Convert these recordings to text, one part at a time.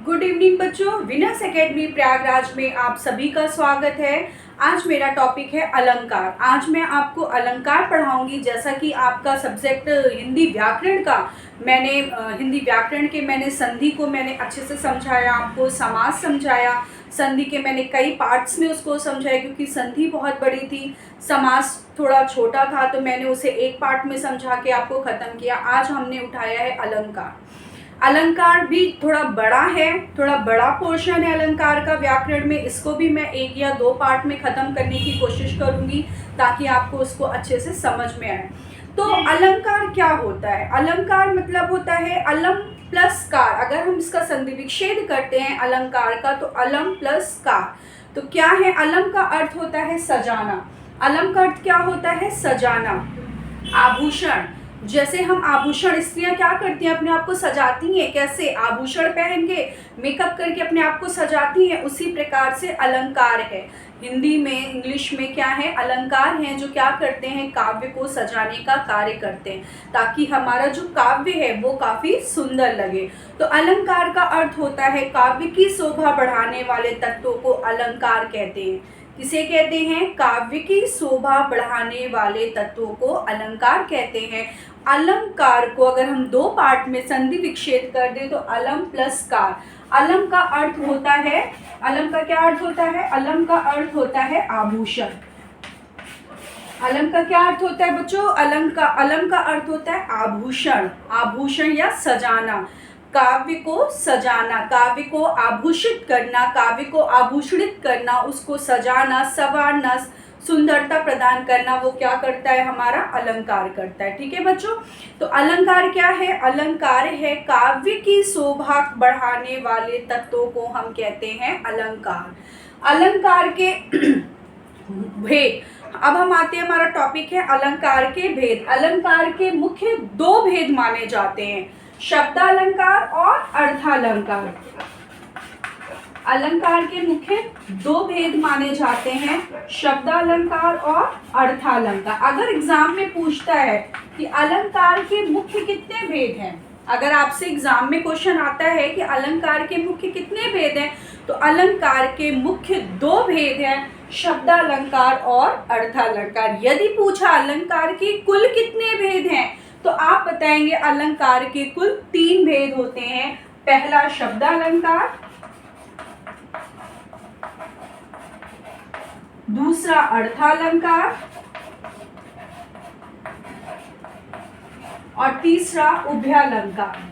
Good evening बच्चों, winners academy Prayagraj में आप सभी का स्वागत है। आज मेरा टॉपिक है अलंकार। आज मैं आपको अलंकार पढ़ाऊंगी। जैसा कि आपका सब्जेक्ट हिंदी व्याकरण का, मैंने हिंदी व्याकरण के मैंने संधि को मैंने अच्छे से समझाया, आपको समास समझाया, संधि के मैंने कई पार्ट्स में उसको समझाया क्योंकि संधि बहुत बड़ी थी, समास थोड़ा छोटा था, तो मैंने उसे एक पार्ट में समझा के आपको ख़त्म किया। आज हमने उठाया है अलंकार। अलंकार भी थोड़ा बड़ा है, थोड़ा बड़ा पोर्शन है अलंकार का व्याकरण में। इसको भी मैं एक या दो पार्ट में ख़त्म करने की कोशिश करूँगी ताकि आपको उसको अच्छे से समझ में आए। तो अलंकार क्या होता है? अलंकार मतलब होता है अलम प्लस कार। अगर हम इसका संधि विच्छेद करते हैं अलंकार का, तो अलम प्लस कार। तो क्या है? अलम का अर्थ होता है सजाना। अलम का अर्थ क्या होता है? सजाना, आभूषण। जैसे हम आभूषण, स्त्रियां क्या करती हैं? अपने आप को सजाती हैं। कैसे? आभूषण पहन के, मेकअप करके अपने आप को सजाती हैं। उसी प्रकार से अलंकार है। हिंदी में, इंग्लिश में क्या है? अलंकार हैं जो क्या करते हैं? काव्य को सजाने का कार्य करते हैं ताकि हमारा जो काव्य है वो काफ़ी सुंदर लगे। तो अलंकार का अर्थ होता है काव्य की शोभा बढ़ाने वाले तत्वों को अलंकार कहते हैं। किसे कहते हैं? काव्य की शोभा बढ़ाने वाले तत्वों को अलंकार कहते हैं। अलंकार को अगर हम दो पार्ट में संधि विच्छेद कर दें तो अलम प्लस कार। अलम का अर्थ होता है, अलम का क्या अर्थ होता है? अलम का अर्थ होता है आभूषण। अलम का क्या अर्थ होता है बच्चों? अलम का अर्थ होता है आभूषण। आभूषण या सजाना, काव्य को सजाना, काव्य को आभूषित करना, काव्य को आभूषित करना, उसको सजाना, संवारना, सुंदरता प्रदान करना, वो क्या करता है? हमारा अलंकार करता है। ठीक है बच्चों? तो अलंकार क्या है? अलंकार है काव्य की शोभा बढ़ाने वाले तत्वों को हम कहते हैं अलंकार। अलंकार के भेद। अब हम आते हैं, हमारा टॉपिक है अलंकार के भेद। अलंकार के मुख्य दो भेद माने जाते हैं, शब्दालंकार और अर्थालंकार। अलंकार के मुख्य दो भेद माने जाते हैं, शब्दालंकार और अर्थालंकार। अगर एग्जाम में पूछता है कि अलंकार के मुख्य कितने भेद हैं, अगर आपसे एग्जाम में क्वेश्चन आता है कि अलंकार के मुख्य कितने भेद हैं, तो अलंकार के मुख्य दो भेद हैं, शब्दालंकार और अर्थालंकार। यदि पूछा अलंकार के कुल कितने भेद हैं, तो आप बताएंगे अलंकार के कुल 3 भेद होते हैं। पहला शब्दालंकार, दूसरा अर्थालंकार और तीसरा उभयालंकार।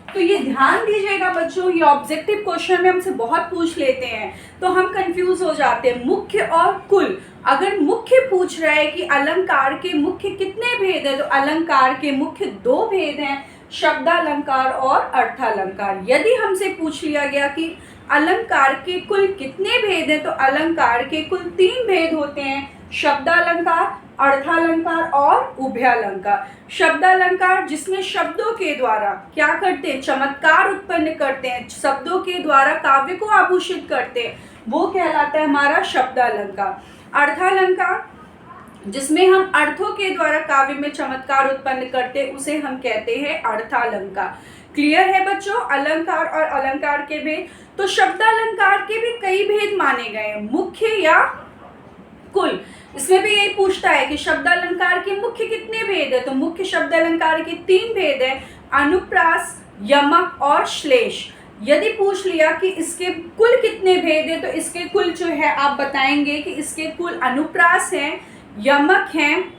तो ये ध्यान दीजिएगा बच्चों, ये ऑब्जेक्टिव क्वेश्चन में हमसे बहुत पूछ लेते हैं तो हम कंफ्यूज हो जाते हैं। मुख्य और कुल, अगर मुख्य पूछ रहा है कि अलंकार के मुख्य कितने भेद हैं, तो अलंकार के मुख्य 2 भेद हैं, शब्दालंकार और अर्थालंकार। यदि हमसे पूछ लिया गया कि अलंकार के कुल कितने भेद हैं, तो अलंकार के कुल 3 भेद होते हैं, शब्दालंकार, अर्थालंकार और उभयालंकार। शब्दालंकार जिसमें शब्दों के द्वारा क्या करते हैं? चमत्कार उत्पन्न करते हैं, शब्दों के द्वारा काव्य को आभूषित करते हैं, वो कहलाता है हमारा शब्दालंकार। अर्थालंकार जिसमें हम अर्थों के द्वारा काव्य में चमत्कार उत्पन्न करते हैं, उसे हम कहते हैं अर्थालंकार। क्लियर है बच्चों अलंकार और अलंकार के भेद? तो शब्दालंकार के भी कई भेद माने गए हैं, मुख्य या कुल। इसमें भी यही पूछता है कि शब्दालंकार के मुख्य कितने भेद है, तो मुख्य शब्दालंकार के 3 भेद है, अनुप्रास, यमक और श्लेष। यदि पूछ लिया कि इसके कुल कितने भेद है, तो इसके कुल जो है आप बताएंगे कि इसके कुल अनुप्रास हैं, यमक हैं,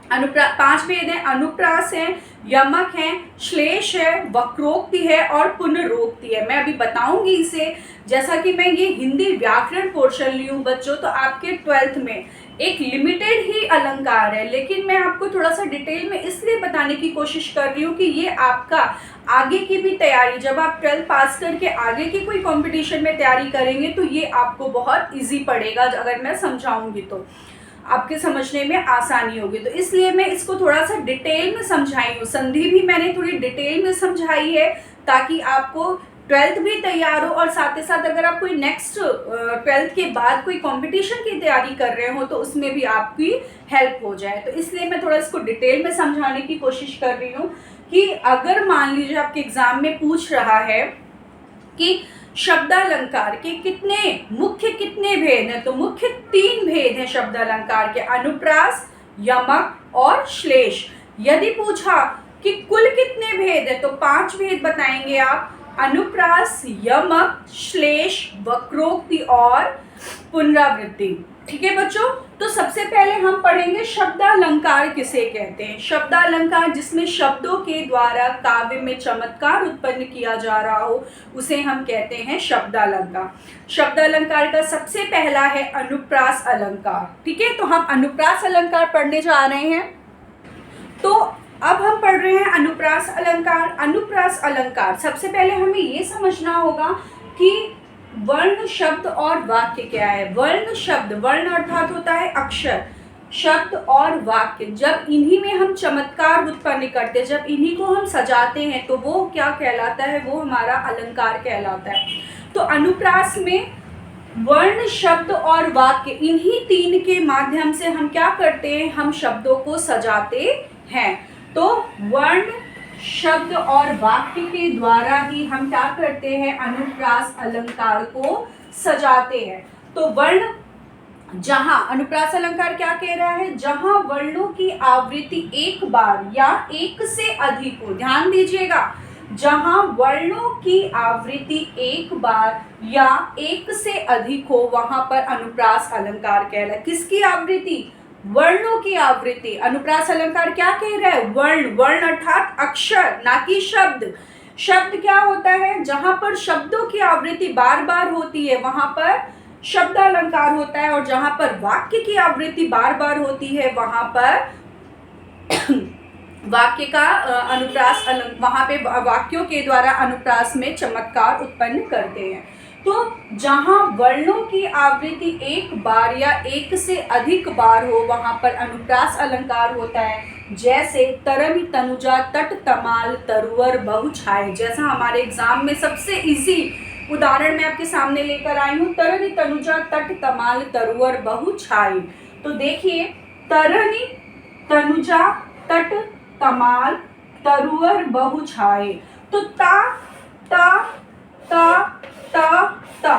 5 भेद हैं, अनुप्रास है, यमक है, श्लेष है, वक्रोक्ति है और पुनरोक्ति है। मैं अभी बताऊंगी इसे। जैसा कि मैं ये हिंदी व्याकरण पोर्शन ली हूँ बच्चों, तो आपके 12th में एक लिमिटेड ही अलंकार है, लेकिन मैं आपको थोड़ा सा डिटेल में इसलिए बताने की कोशिश कर रही हूँ कि ये आपका आगे की भी तैयारी, जब आप 12th पास करके आगे की कोई कंपटीशन में तैयारी करेंगे तो ये आपको बहुत ईजी पड़ेगा। अगर मैं समझाऊंगी तो आपके समझने में आसानी होगी, तो इसलिए मैं इसको थोड़ा सा डिटेल में समझाई हूँ। संधि भी मैंने थोड़ी डिटेल में समझाई है ताकि आपको 12th भी तैयार हो और साथ ही साथ अगर आप कोई नेक्स्ट 12th के बाद कोई कंपटीशन की तैयारी कर रहे हो तो उसमें भी आपकी हेल्प हो जाए। तो इसलिए मैं थोड़ा इसको डिटेल में समझाने की कोशिश कर रही हूँ कि अगर मान लीजिए आपके एग्जाम में पूछ रहा है कि शब्दालंकार के कितने भेद हैं, तो मुख्य 3 भेद हैं शब्दालंकार के, अनुप्रास, यमक और श्लेष। यदि पूछा कि कुल कितने भेद है तो 5 भेद बताएंगे आप, अनुप्रास, यमक, श्लेष, वक्रोक्ति और पुनरावृत्ति। ठीक है बच्चों, तो सबसे पहले हम पढ़ेंगे शब्दालंकार किसे कहते हैं। शब्दालंकार जिसमें शब्दों के द्वारा काव्य में चमत्कार उत्पन्न किया जा रहा हो उसे हम कहते हैं शब्दालंकार। शब्दालंकार का सबसे पहला है अनुप्रास अलंकार। ठीक है, तो हम अनुप्रास अलंकार पढ़ने जा रहे हैं। तो अब हम पढ़ रहे हैं अनुप्रास अलंकार। अनुप्रास अलंकार सबसे पहले हमें ये समझना होगा कि वर्ण, शब्द और वाक्य क्या है। वर्ण, शब्द, वर्ण अर्थात होता है अक्षर, शब्द और वाक्य, जब इन्हीं में हम चमत्कार उत्पन्न करते हैं, जब इन्हीं को हम सजाते हैं तो वो क्या कहलाता है, वो हमारा अलंकार कहलाता है। तो अनुप्रास में वर्ण, शब्द और वाक्य, इन्हीं 3 के माध्यम से हम क्या करते हैं, हम शब्दों को सजाते हैं। तो वर्ण, शब्द और वाक्य के द्वारा ही हम क्या करते हैं, अनुप्रास अलंकार को सजाते हैं। तो वर्ण, जहां अनुप्रास अलंकार क्या कह रहा है, जहां वर्णों की आवृत्ति एक बार या एक से अधिक हो, ध्यान दीजिएगा, जहां वर्णों की आवृत्ति एक बार या एक से अधिक हो वहां पर अनुप्रास अलंकार कहलाता है। किसकी आवृत्ति, वर्णों की आवृत्ति। अनुप्रास अलंकार क्या कह रहा है, वर्ण, वर्ण अर्थात अक्षर, ना कि शब्द। शब्द क्या होता है, जहां पर शब्दों की आवृत्ति बार बार होती है वहां पर शब्दालंकार होता है, और जहां पर वाक्य की आवृत्ति बार बार होती है वहां पर वाक्य का अनुप्रास वहां पे वाक्यों के द्वारा अनुप्रास में चमत्कार उत्पन्न करते हैं। तो जहां वर्णों की आवृत्ति एक बार या एक से अधिक बार हो वहां पर अनुप्रास अलंकार होता है। जैसे तरनि तनुजा तट तमाल तरुवर बहु छाए, जैसा हमारे एग्जाम में सबसे इजी उदाहरण मैं आपके सामने लेकर आई हूँ, तरनि तनुजा तट तमाल तरुवर बहु छाए। तो देखिए, तरनि तनुजा तट तमाल तरुवर बहु छाए, तो ता ता ता ता ता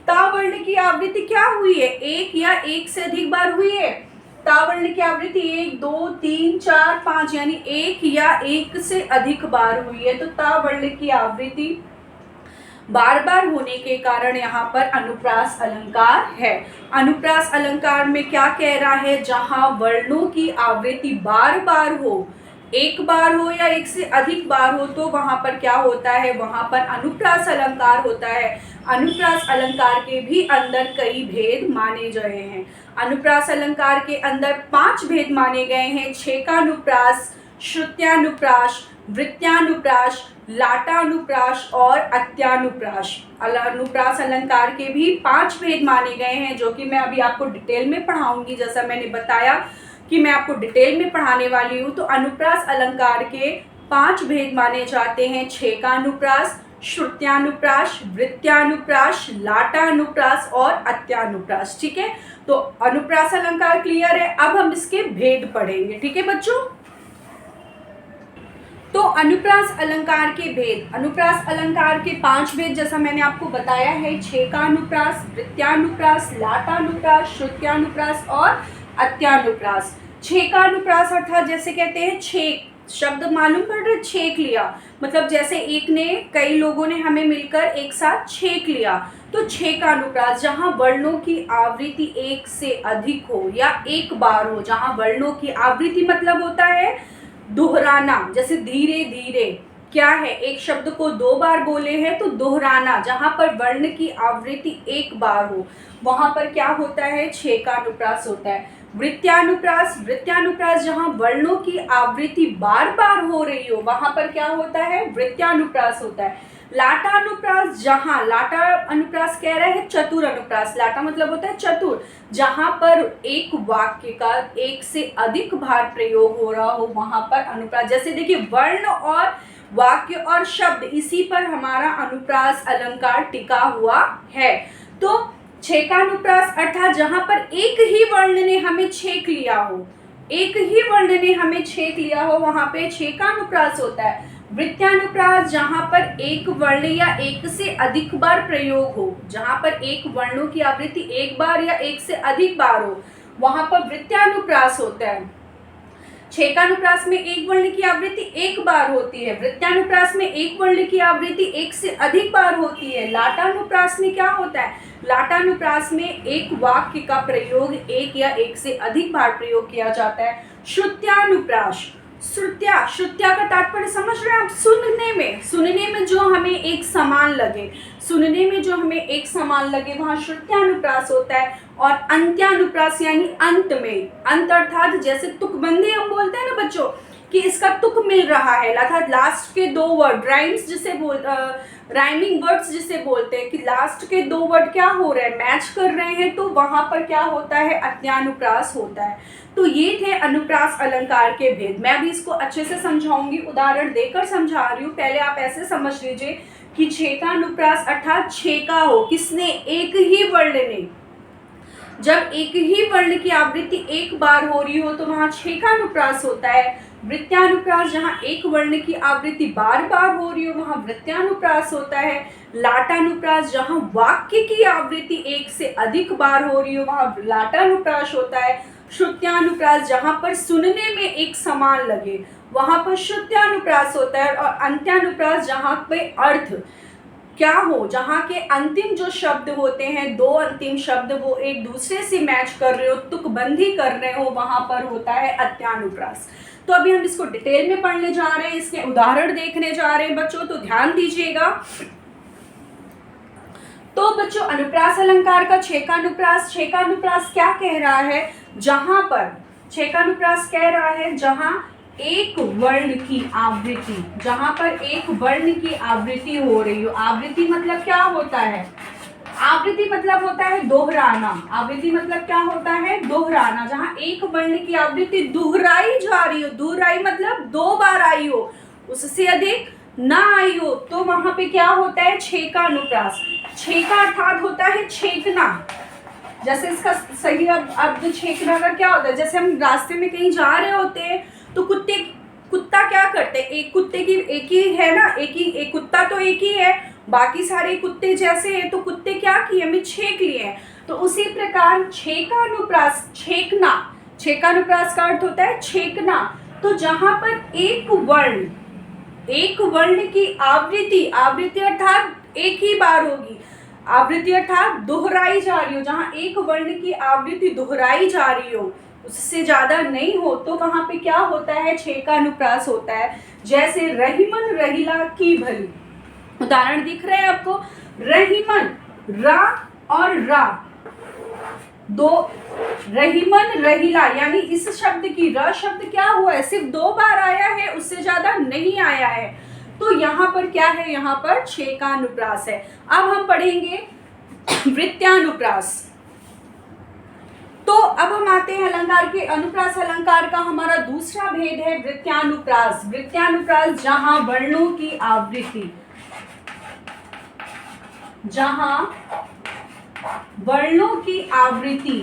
ता वर्ण की आवृत्ति क्या हुई है, एक या एक से अधिक बार हुई है। ता वर्ण की आवृत्ति 1 2 3 4 5 यानी एक या एक से अधिक बार हुई है। तो ता वर्ण की आवृत्ति बार बार होने के कारण यहाँ पर अनुप्रास अलंकार है। अनुप्रास अलंकार में क्या कह रहा है, जहां वर्णों की आवृत्ति बार बार हो, एक बार हो या एक से अधिक बार हो, तो वहां पर क्या होता है, वहां पर अनुप्रास अलंकार होता है। अनुप्रास अलंकार के भी अंदर कई भेद माने गए हैं। अनुप्रास अलंकार के अंदर 5 भेद माने गए हैं, छेकानुप्रास, श्रुत्यानुप्रास, वृत्त्यानुप्रास, लाटानुप्रास और अत्यानुप्रास। अनुप्रास अलंकार के भी 5 भेद माने गए हैं, जो कि मैं अभी आपको डिटेल में पढ़ाऊंगी। जैसा मैंने बताया कि मैं आपको डिटेल में पढ़ाने वाली हूँ। तो अनुप्रास अलंकार के 5 भेद माने जाते हैं, छेकानुप्रास, श्रुत्यानुप्रास, वृत्त्यानुप्रास, लाटानुप्रास और अत्यानुप्रास। ठीक है, तो अनुप्रास अलंकार क्लियर है। अब हम इसके भेद पढ़ेंगे। ठीक है बच्चों, तो अनुप्रास अलंकार के भेद, अनुप्रास अलंकार के 5 भेद जैसा मैंने आपको बताया है, छेकानुप्रास, वृत्त्यानुप्रास, लाटानुप्रास, श्रुत्यानुप्रास और अत्यानुप्रास। छेकानुप्रास अर्थात जैसे कहते हैं छेक, शब्द मालूम पड़ रहा है, छेक लिया, मतलब जैसे एक ने, कई लोगों ने हमें मिलकर एक साथ छेक लिया। तो छेकानुप्रास, जहां वर्णों की आवृत्ति एक से अधिक हो या एक बार हो, जहां वर्णों की आवृत्ति मतलब होता है दोहराना, जैसे धीरे धीरे, क्या है, एक शब्द को 2 बार बोले हैं तो दोहराना, जहां पर वर्ण की आवृत्ति एक बार हो वहां पर क्या होता है, छेकानुप्रास होता है। वृत्त्यानुप्रास, वृत्त्यानुप्रास जहां वर्णों की आवृत्ति बार बार हो रही हो वहां पर क्या होता है, वृत्त्यानुप्रास होता है। लाटानुप्रास, जहां, लाटा अनुप्रास कह रहा है चतुर अनुप्रास, लाटा मतलब होता है चतुर, जहां पर एक वाक्य का एक से अधिक बार प्रयोग हो रहा हो वहां पर अनुप्रास। जैसे देखिए, वर्ण और वाक्य और शब्द, इसी पर हमारा अनुप्रास अलंकार टिका हुआ है। तो छेकानुप्रास अर्थात जहां पर एक ही वर्ण ने हमें छेक लिया हो, एक ही वर्ण ने हमें छेक लिया हो वहां पे छेकानुप्रास होता है। वृत्तानुप्रास जहां पर एक वर्ण या एक से अधिक बार प्रयोग हो, जहां पर एक वर्णों की आवृत्ति एक बार या एक से अधिक बार हो, वहां पर वृत्तानुप्रास होता है। छेकानुप्रास में एक वर्ण की आवृत्ति एक बार होती है, वृत्तानुप्रास में एक वर्ण की आवृत्ति एक से अधिक बार होती है। लाटानुप्रास में क्या होता है? लाटानुप्रास में एक वाक्य का प्रयोग एक या एक से अधिक बार प्रयोग किया जाता है। श्रुत्यानुप्रास, श्रुत्या का तात्पर्य समझ रहे हैं आप? सुनने में जो हमें एक समान लगे, सुनने में जो हमें एक समान लगे वहां श्रुत्यानुप्रास होता है। और अंत्यानुप्रास यानी अंत में, अंत अर्थात जैसे तुकबंदी हम बोलते हैं ना बच्चों कि इसका तुक मिल रहा है, अर्थात लास्ट के दो वर्ड राइम्स जिसे राइमिंग वर्ड्स जिसे बोलते हैं कि लास्ट के दो वर्ड क्या हो रहे हैं, मैच कर रहे हैं, तो वहां पर क्या होता है? अंत्यानुप्रास होता है। तो ये थे अनुप्रास अलंकार के भेद। मैं अभी इसको अच्छे से समझाऊंगी, उदाहरण देकर समझा रही हूँ। पहले आप ऐसे समझ लीजिए कि छेकानुप्रास अर्थात छेका हो, किसने? एक ही वर्ण ने। जब एक ही वर्ण की आवृत्ति एक बार हो रही हो तो वहां छेकानुप्रास होता है। वृत्तानुप्रास जहां एक वर्ण की आवृत्ति बार बार हो रही हो वहां वृत्तानुप्रास होता है। लाटानुप्रास जहां वाक्य की आवृत्ति एक से अधिक बार हो रही हो वहां लाटानुप्रास होता है। श्रुत्यानुप्रास जहां पर सुनने में एक समान लगे वहां पर श्रुत्यानुप्रास होता है। और अंत्यानुप्रास जहां पे अर्थ क्या हो, जहां के अंतिम जो शब्द होते हैं, दो अंतिम शब्द वो एक दूसरे से मैच कर रहे हो, तुकबंदी कर रहे हो, वहां पर होता है अंत्यानुप्रास। तो अभी हम इसको डिटेल में पढ़ने जा रहे हैं, इसके उदाहरण देखने जा रहे हैं बच्चों, तो ध्यान दीजिएगा। तो बच्चों अनुप्रास अलंकार का छेकानुप्रास, छेकानुप्रास क्या कह रहा है? जहां पर छेकानुप्रास कह रहा है जहां एक वर्ण की आवृत्ति, जहां पर एक वर्ण की आवृत्ति हो रही हो। आवृत्ति मतलब क्या होता है? आवृत्ति मतलब होता है दोहराना। आवृत्ति मतलब क्या होता है? दोहराना। जहां एक वर्ण की आवृत्ति दोहराई जा रही हो, दोहराई मतलब दो बार आई हो, उससे अधिक ना आई हो, तो वहां पे क्या होता है? छेकानुप्रास। छेका अर्थात होता है छेकना। जैसे इसका सही अब छेकना का क्या होता है? जैसे हम रास्ते में कहीं जा रहे होते हैं तो कुत्ता क्या करते हैं? एक कुत्ते की एक ही है ना, एक कुत्ता तो एक ही है, बाकी सारे कुत्ते जैसे हैं, तो कुत्ते क्या किए? हमें छेक लिए हैं। तो उसी प्रकार छेकानुप्रास, छेकना, छेकानुप्रास का अर्थ होता है छेकना। तो जहां पर एक वर्ण की आवृत्ति अर्थात एक ही बार होगी, आवृत्ति अर्थात दोहराई जा रही हो, जहां एक वर्ण की आवृत्ति दोहराई जा रही हो, उससे ज्यादा नहीं हो, तो वहां पे क्या होता है? छेकानुप्रास होता है। जैसे रहीमन रहीला की भली, उदाहरण दिख रहे हैं आपको? रहीमन, रा और रा, दो, रहीमन रहीला यानी इस शब्द की र शब्द क्या हुआ है? सिर्फ दो बार आया है, उससे ज्यादा नहीं आया है। तो यहाँ पर क्या है? यहाँ पर छेकानुप्रास है। अब हम पढ़ेंगे वृत्तानुप्रास। तो अब हम आते हैं अलंकार के, अनुप्रास अलंकार का हमारा दूसरा भेद है वृत्तानुप्रास। वृत्तानुप्रास जहां वर्णों की आवृत्ति, जहां वर्णों की आवृत्ति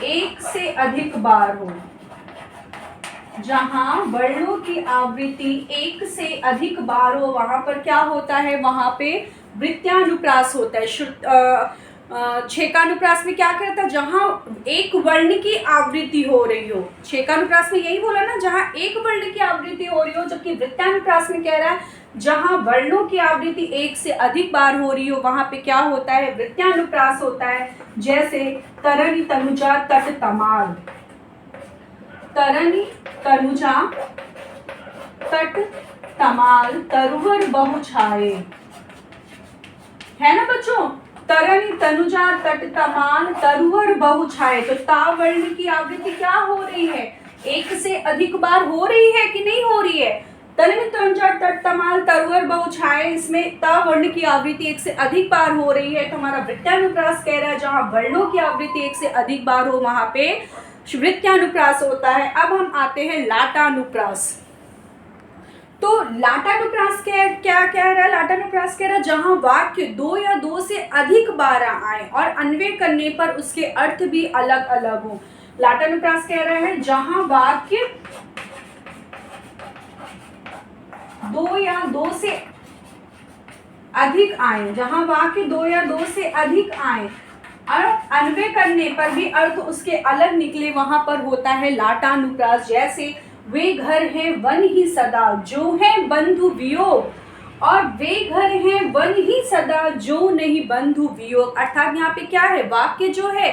एक से अधिक बार हो, जहां वर्णों की आवृत्ति एक से अधिक बार हो वहां पर क्या होता है? वहां पे वृत्तानुप्रास होता है। छेकानुप्रास में क्या करता है? जहां एक वर्ण की आवृत्ति हो रही हो, छेकानुप्रास में यही बोला ना, जहां एक वर्ण की आवृत्ति हो रही हो, जबकि वृत्तानुप्रास में कह रहा है जहां वर्णों की आवृत्ति एक से अधिक बार हो रही हो वहां पे क्या होता है? वृत्तानुप्रास होता है। जैसे तरनी तनुजा तट तमाल, तरनी तनुजा तट तमाल तरुवर बहु छाए, है ना बच्चों? तरनी तनुजा तट तमाल तरुवर बहु छाए। तो ता वर्ण की आवृत्ति क्या हो रही है? एक से अधिक बार हो रही है कि नहीं हो रही है? तरनी तनुजा तट तमाल तरुवर बहु छाए, इसमें ता वर्ण की आवृत्ति एक से अधिक बार हो रही है। तो हमारा वृत्तानुप्रास कह रहा है जहां वर्णों की आवृत्ति एक से अधिक बार हो वहां पे वृत्तानुप्रास होता है। अब हम आते हैं लाटानुप्रास। तो लाटानुप्रास क्या कह रहा है? लाटानुप्रास कह रहा है जहां वाक्य दो या दो से अधिक बार आए और अन्वय करने पर उसके अर्थ भी अलग अलग हो। लाटानुप्रास कह रहा है जहां वाक्य दो या दो से अधिक आए, जहां वाक्य दो या दो से अधिक आए और अन्वय करने पर भी अर्थ उसके अलग निकले, वहां पर होता है लाटानुप्रास। जैसे वे घर हैं वन ही सदा जो है बंधु वियोग, और वे घर हैं वन ही सदा जो नहीं बंधु वियोग। अर्थात यहाँ पे क्या है, वाक्य जो है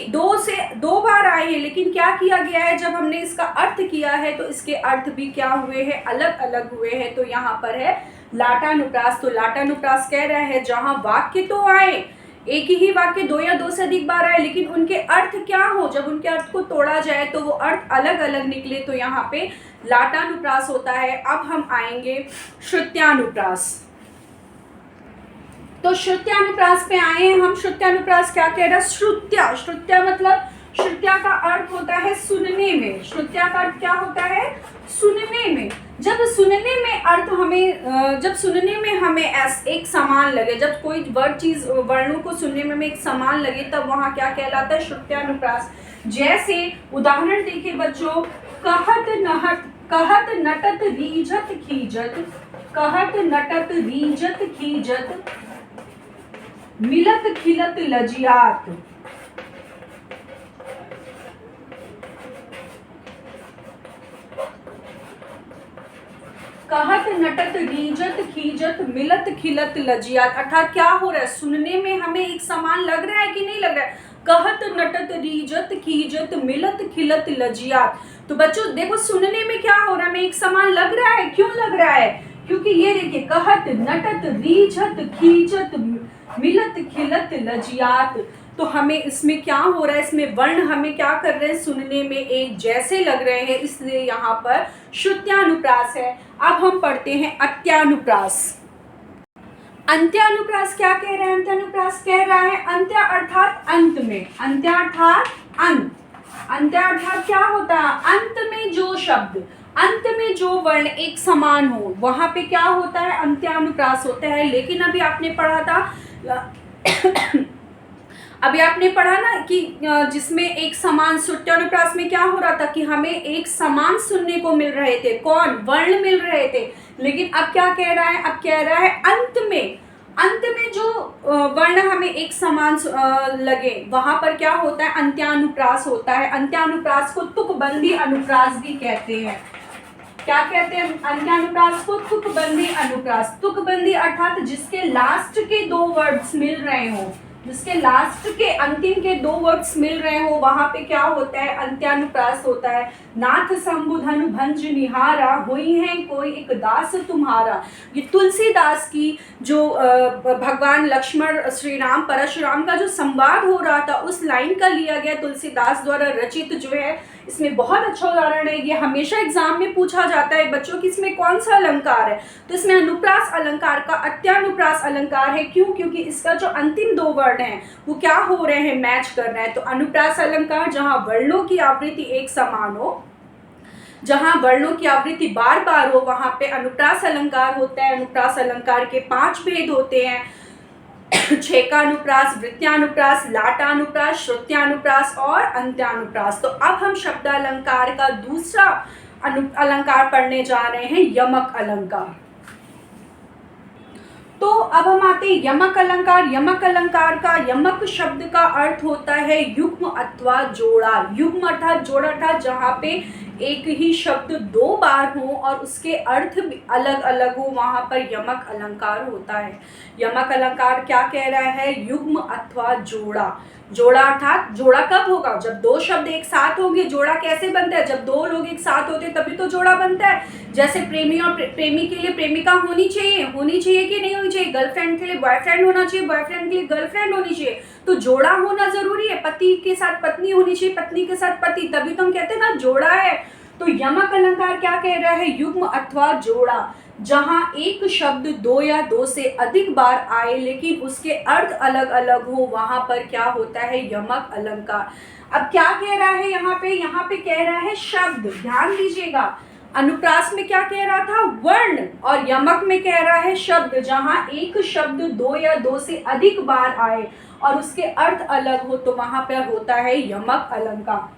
दो से दो बार आए हैं, लेकिन क्या किया गया है, जब हमने इसका अर्थ किया है तो इसके अर्थ भी क्या हुए हैं, अलग अलग हुए हैं। तो यहाँ पर है लाटानुप्रास। तो लाटानुप्रास कह रहा है जहां वाक्य तो आए, एक ही वाक्य दो या दो से अधिक बार आए, लेकिन उनके अर्थ क्या हो, जब उनके अर्थ को तोड़ा जाए तो वो अर्थ अलग अलग निकले, तो यहाँ पे लाटानुप्रास होता है। अब हम आएंगे श्रुत्यानुप्रास। तो श्रुत्यानुप्रास पे आए हैं हम। श्रुत्यानुप्रास क्या कह रहा है? श्रुत्या मतलब श्रुत्या का अर्थ होता है सुनने में। श्रुत्या का अर्थ क्या होता है? सुनने में। जब सुनने में अर्थ हमें, जब सुनने में हमें एक समान लगे, जब कोई वर्णों को सुनने में हमें एक समान लगे, तब वहाँ क्या कहलाता है? श्रुत्यानुप्रास। जैसे उदाहरण देखिए बच्चों, कहत नटत रीझत खीजत, कहत नटत रीझत खीजत, मिलत खिलत लजियात। कहत नटत रीजत खीजत मिलत खिलत लजियात। अर्थात क्या हो रहा है, सुनने में हमें एक समान लग रहा है कि नहीं लग रहा है? कहत नटत रीजत खीजत मिलत खिलत लजियात। तो बच्चों देखो, सुनने में क्या हो रहा है, हमें एक समान लग रहा है। क्यों लग रहा है? क्योंकि ये देखिए, कहत नटत रीझत खीजत मिलत खिलत लजियात। तो हमें इसमें क्या हो रहा है, इसमें वर्ण हमें क्या कर रहे हैं, सुनने में एक जैसे लग रहे हैं, इसलिए यहाँ पर श्रुत्यानुप्रास है। अब हम पढ़ते हैं अत्यानुप्रास। अंत्यानुप्रास क्या कह रहा है? अंत्यानुप्रास कह रहा है अंत्य अर्थात अंत में। अंत्य अर्थात अंत। अंत्य अर्थात क्या होता है? अंत में जो शब्द, अंत में जो वर्ण एक समान हो, वहां पे क्या होता है? अंत्यानुप्रास होता है। लेकिन अभी आपने पढ़ा था अभी आपने पढ़ा ना कि जिसमें एक समान, श्रुत्यानुप्रास में क्या हो रहा था कि हमें एक समान सुनने को मिल रहे थे। कौन? वर्ण मिल रहे थे। लेकिन अब क्या कह रहा है? अब कह रहा है अंत में जो वर्ण हमें एक समान लगे, वहां पर क्या होता है? अंत्यानुप्रास होता है। अंत्यानुप्रास को तुकबंदी अनुप्रास भी कहते हैं। क्या कहते हैं अंत्यानुप्रास को? तुकबंदी अनुप्रास। तुकबंदी अर्थात जिसके लास्ट के दो वर्ड्स मिल रहे हो, जिसके लास्ट के अंतिम के दो वर्ड्स मिल रहे हो, वहां पे क्या होता है? अंत्यानुप्रास होता है। नाथ संबुधन भंज निहारा, हुई है कोई एक दास तुम्हारा। ये तुलसीदास की जो भगवान लक्ष्मण श्री राम परशुराम का जो संवाद हो रहा था, उस लाइन का लिया गया तुलसीदास द्वारा रचित जो है। इसमें बहुत अच्छा उदाहरण है। ये हमेशा एग्जाम में पूछा जाता है बच्चों कि इसमें कौन सा अलंकार है, तो इसमें अनुप्रास अलंकार का अत्यानुप्रास अलंकार है। क्यों? क्योंकि इसका जो अंतिम दो वर्ण हैं वो क्या हो रहे हैं? मैच कर रहे हैं। तो अनुप्रास अलंकार जहां वर्णों की आवृत्ति एक समान हो, जहां वर्णों की आवृत्ति बार बार हो, वहां पे अनुप्रास अलंकार होता है। अनुप्रास अलंकार के 5 भेद होते हैं: छेकानुप्रास, वृत्त्यानुप्रास, लाटानुप्रास, श्रुत्यानुप्रास और अंत्यानुप्रास। तो अब हम शब्दालंकार का दूसरा अलंकार पढ़ने जा रहे हैं, यमक अलंकार। तो अब हम आते हैं यमक अलंकार। यमक अलंकार का, यमक शब्द का अर्थ होता है युग्म अथवा जोड़ा। युग्म अर्थात जोड़ा, अर्थात जहाँ पे एक ही शब्द दो बार हो और उसके अर्थ भी अलग अलग हो, वहां पर यमक अलंकार होता है। यमक अलंकार क्या कह रहा है? युग्म अथवा जोड़ा। जोड़ा अर्थात जोड़ा कब होगा? जब दो शब्द एक साथ होंगे। जोड़ा कैसे बनता है? जब दो लोग एक साथ होते हैं तभी तो जोड़ा बनता है। जैसे प्रेमी और प्रेमी के लिए प्रेमिका होनी चाहिए कि नहीं होनी चाहिए? गर्लफ्रेंड के लिए बॉयफ्रेंड होना चाहिए, बॉयफ्रेंड के लिए गर्लफ्रेंड होनी चाहिए। तो जोड़ा होना जरूरी है। पति के साथ पत्नी होनी चाहिए, पत्नी के साथ पति, तभी तो हम कहते हैं ना जोड़ा है। तो यमक अलंकार क्या कह रहा है? युग्म अथवा जोड़ा। जहां एक शब्द दो या दो से अधिक बार आए लेकिन उसके अर्थ अलग अलग हो, वहां पर क्या होता है? यमक अलंकार। अब क्या कह रहा है यहाँ पे? यहाँ पे कह रहा है शब्द, ध्यान दीजिएगा, अनुप्रास में क्या कह रहा था, वर्ण, और यमक में कह रहा है शब्द। जहां एक शब्द दो या दो से अधिक बार आए और उसके अर्थ अलग हो तो वहां पर होता है यमक अलंकार।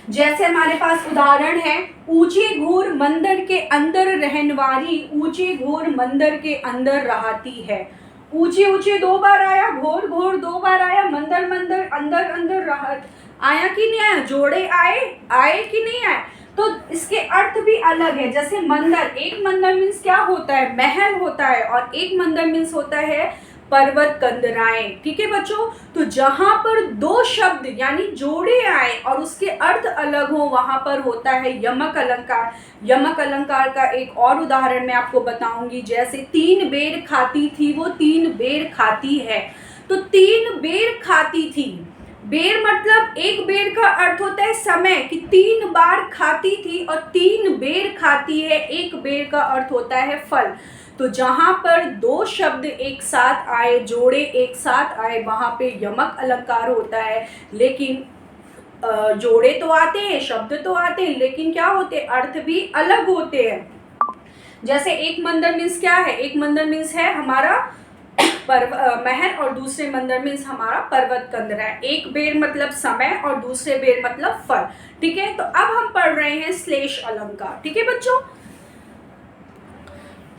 जैसे हमारे पास उदाहरण है, ऊंचे घोर मंदिर के अंदर रहनवारी, ऊंचे घोर मंदिर के अंदर रहती है। ऊंचे ऊंचे दो बार आया, घोर घोर दो बार आया, मंदिर मंदिर अंदर अंदर रहत, आया कि नहीं आया, जोड़े आए, आए कि नहीं आए। तो इसके अर्थ भी अलग है। जैसे मंदिर, एक मंदिर मीन्स क्या होता है, महल होता है, और एक मंदिर मीन्स होता है पर्वत कंदराएं। ठीक है बच्चों, तो जहां पर दो शब्द यानी जोड़े आए और उसके अर्थ अलग हो वहां पर होता है यमक अलंकार। यमक अलंकार का एक और उदाहरण मैं आपको बताऊंगी। जैसे 3 बेर खाती थी, वो 3 बेर खाती है। तो 3 बेर खाती थी, बेर मतलब एक बेर का अर्थ होता है समय, कि 3 बार खाती थी, और 3 बेर खाती है, एक बेर का अर्थ होता है फल। तो जहां पर दो शब्द एक साथ आए, जोड़े एक साथ आए, वहां पे यमक अलंकार होता है। लेकिन जोड़े तो आते हैं, शब्द तो आते हैं, लेकिन क्या होते हैं, अर्थ भी अलग होते हैं। जैसे एक मंदिर मीन्स क्या है, एक मंदिर मीन्स है हमारा महल, और दूसरे मंदिर मीन्स हमारा पर्वत कंदरा है। एक बेर मतलब समय और दूसरे बेर मतलब फल। ठीक है, तो अब हम पढ़ रहे हैं श्लेष अलंकार। ठीक है बच्चों,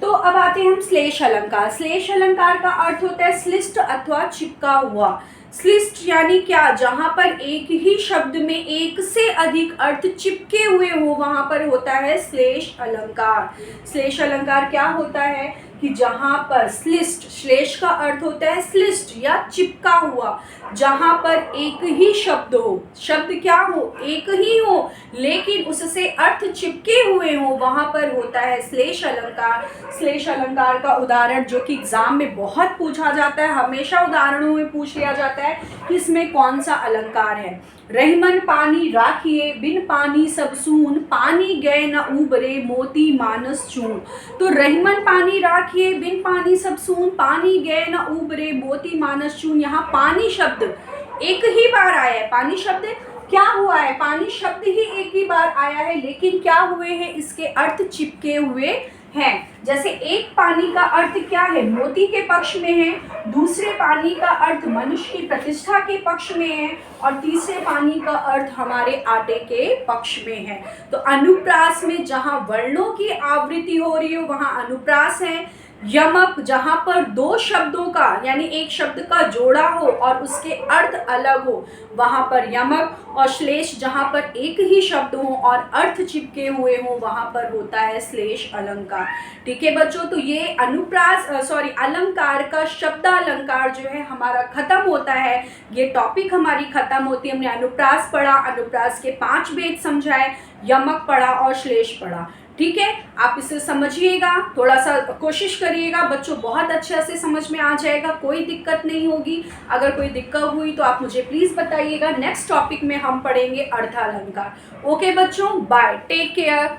तो अब आते हैं हम श्लेष अलंकार। श्लेष अलंकार का अर्थ होता है श्लिष्ट अथवा चिपका हुआ। श्लिष्ट यानी क्या, जहां पर एक ही शब्द में एक से अधिक अर्थ चिपके हुए हो वहां पर होता है श्लेष अलंकार। श्लेष अलंकार क्या होता है कि जहां पर श्लिष्ट, श्लेष का अर्थ होता है श्लिष्ट या चिपका हुआ, जहां पर एक ही शब्द हो, शब्द क्या हो, एक ही हो, लेकिन उससे अर्थ चिपके हुए हो, वहां पर होता है श्लेष अलंकार। श्लेष अलंकार का उदाहरण जो कि एग्जाम में बहुत पूछा जाता है, हमेशा उदाहरणों में पूछ लिया जाता है कि इसमें कौन सा अलंकार है। रहीमन पानी राखिए, बिन पानी सब सून, पानी गए न उबरे, मोती मानस चून। तो रहीमन पानी राखिए, बिन पानी सब सून, पानी गए न उबरे, मोती मानस चून। यहाँ पानी शब्द एक ही बार आया है। पानी शब्द क्या हुआ है, पानी शब्द ही एक ही बार आया है, लेकिन क्या हुए हैं, इसके अर्थ चिपके हुए हैं। जैसे एक पानी का अर्थ क्या है, मोती के पक्ष में है, दूसरे पानी का अर्थ मनुष्य की प्रतिष्ठा के पक्ष में है, और तीसरे पानी का अर्थ हमारे आटे के पक्ष में है। तो अनुप्रास में जहां वर्णों की आवृत्ति हो रही हो वहां अनुप्रास है। यमक जहां पर दो शब्दों का यानी एक शब्द का जोड़ा हो और उसके अर्थ अलग हो वहां पर यमक, और श्लेष जहां पर एक ही शब्द हो और अर्थ चिपके हुए हो वहां पर होता है श्लेष अलंकार। ठीक है बच्चों, तो ये अनुप्रास अलंकार का शब्द अलंकार जो है हमारा खत्म होता है। ये टॉपिक हमारी खत्म होती है। हमने अनुप्रास पढ़ा, अनुप्रास के 5 भेद समझाए, यमक पढ़ा और श्लेष पढ़ा। ठीक है, आप इसे समझिएगा, थोड़ा सा कोशिश करिएगा बच्चों, बहुत अच्छे से समझ में आ जाएगा, कोई दिक्कत नहीं होगी। अगर कोई दिक्कत हुई तो आप मुझे प्लीज बताइएगा। नेक्स्ट टॉपिक में हम पढ़ेंगे अर्थ अलंकार। ओके बच्चों, बाय, टेक केयर।